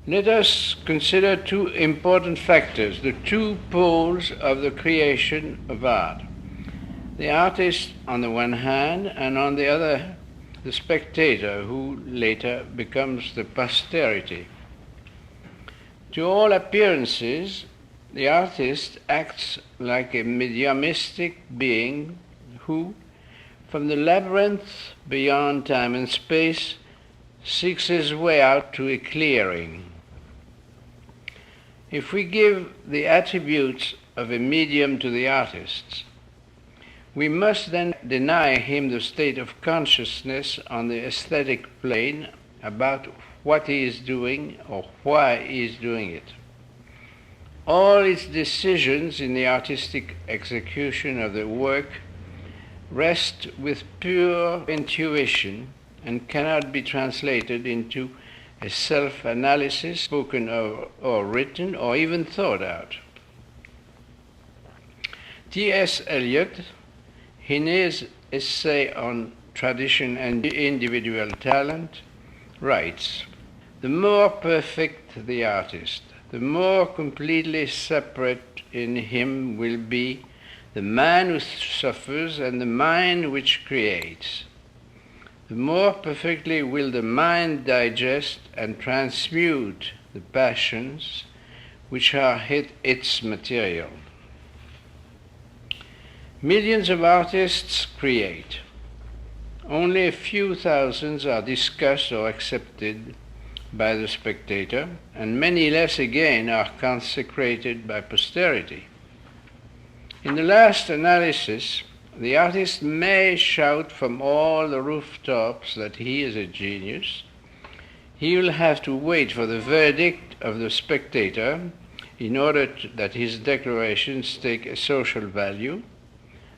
Let us consider two important factors, the two poles of the creation of art. The artist on the one hand, and on the other, the spectator, who later becomes the posterity. To all appearances, the artist acts like a mediumistic being who, from the labyrinth beyond time and space, seeks his way out to a clearing. If we give the attributes of a medium to the artist, we must then deny him the state of consciousness on the aesthetic plane about what he is doing or why he is doing it. All its decisions in the artistic execution of the work rest with pure intuition and cannot be translated into a self-analysis spoken of or written or even thought out. T.S. Eliot, in his essay on tradition and individual talent, writes, "The more perfect the artist, the more completely separate in him will be the man who suffers and the mind which creates. The more perfectly will the mind digest and transmute the passions which are its material." Millions of artists create. Only a few thousands are discussed or accepted by the spectator, and many less again are consecrated by posterity. In the last analysis, the artist may shout from all the rooftops that he is a genius. He will have to wait for the verdict of the spectator in order that his declarations take a social value,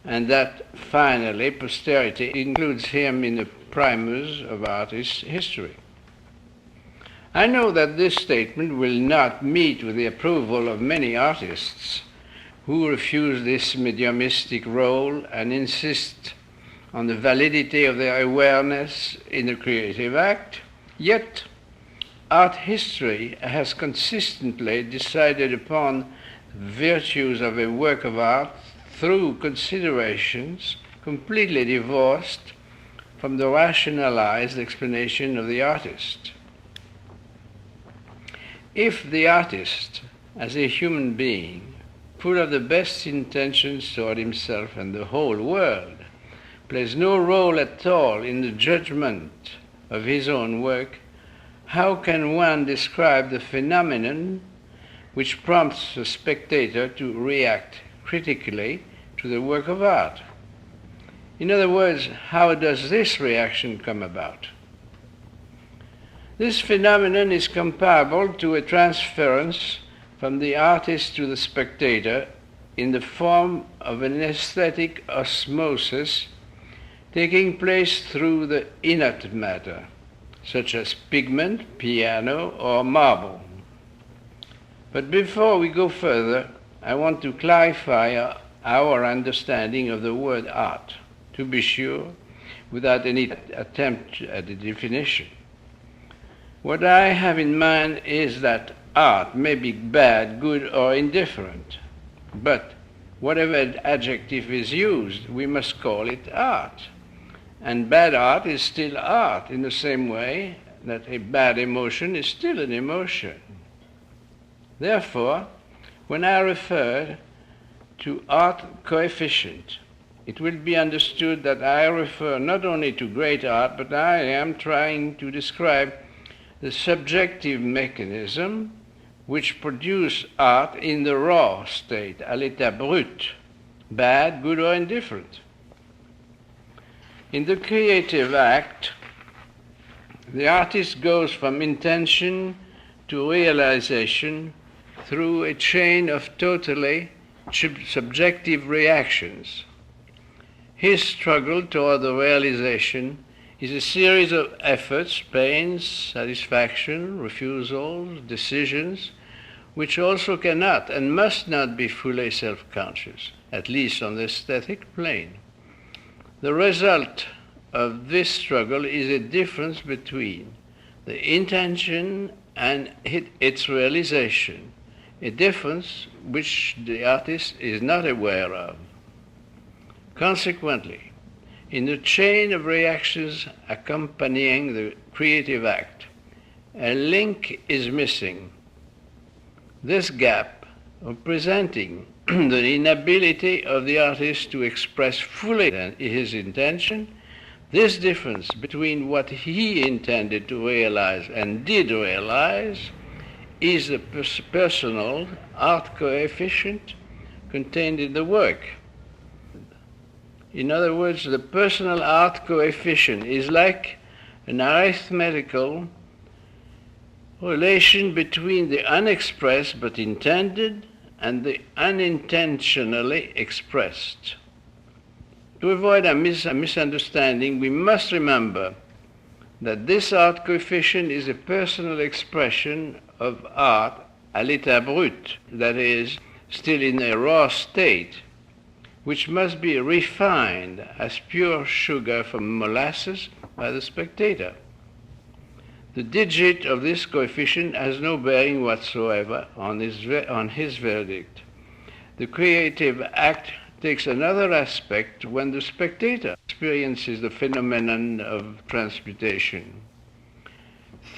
and that finally posterity includes him in the primers of artist history. I know that this statement will not meet with the approval of many artists who refuse this mediumistic role and insist on the validity of their awareness in the creative act. Yet, art history has consistently decided upon the virtues of a work of art through considerations completely divorced from the rationalized explanation of the artist. If the artist, as a human being, full of the best intentions toward himself and the whole world, plays no role at all in the judgment of his own work, how can one describe the phenomenon which prompts the spectator to react critically to the work of art? In other words, how does this reaction come about? This phenomenon is comparable to a transference from the artist to the spectator in the form of an aesthetic osmosis taking place through the inert matter, such as pigment, piano, or marble. But before we go further, I want to clarify our understanding of the word art, to be sure, without any attempt at a definition. What I have in mind is that art may be bad, good, or indifferent, but whatever adjective is used, we must call it art. And bad art is still art, in the same way that a bad emotion is still an emotion. Therefore, when I refer to art coefficient, it will be understood that I refer not only to great art, but I am trying to describe the subjective mechanism which produce art in the raw state, à l'état brut, bad, good, or indifferent. In the creative act, the artist goes from intention to realization through a chain of totally subjective reactions. His struggle toward the realization is a series of efforts, pains, satisfaction, refusals, decisions, which also cannot and must not be fully self-conscious, at least on the aesthetic plane. The result of this struggle is a difference between the intention and its realization, a difference which the artist is not aware of. Consequently, in the chain of reactions accompanying the creative act, a link is missing. This gap, representing the inability of the artist to express fully his intention, this difference between what he intended to realize and did realize, is the personal art coefficient contained in the work. In other words, the personal art coefficient is like an arithmetical relation between the unexpressed but intended and the unintentionally expressed. To avoid a misunderstanding, we must remember that this art coefficient is a personal expression of art à l'état brut, that is, still in a raw state, which must be refined as pure sugar from molasses by the spectator. The digit of this coefficient has no bearing whatsoever on his verdict. The creative act takes another aspect when the spectator experiences the phenomenon of transmutation.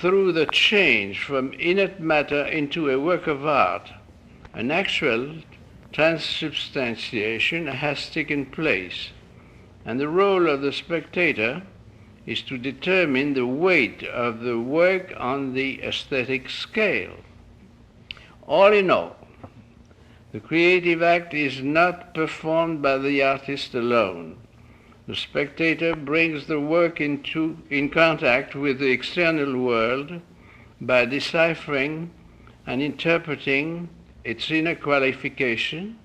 Through the change from inert matter into a work of art, an actual transubstantiation has taken place, and the role of the spectator is to determine the weight of the work on the aesthetic scale. All in all, the creative act is not performed by the artist alone. The spectator brings the work in contact with the external world by deciphering and interpreting its inner qualification,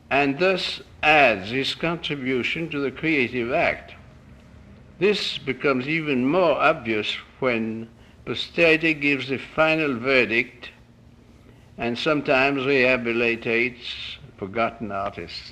and thus adds his contribution to the creative act. This becomes even more obvious when posterity gives a final verdict and sometimes rehabilitates forgotten artists.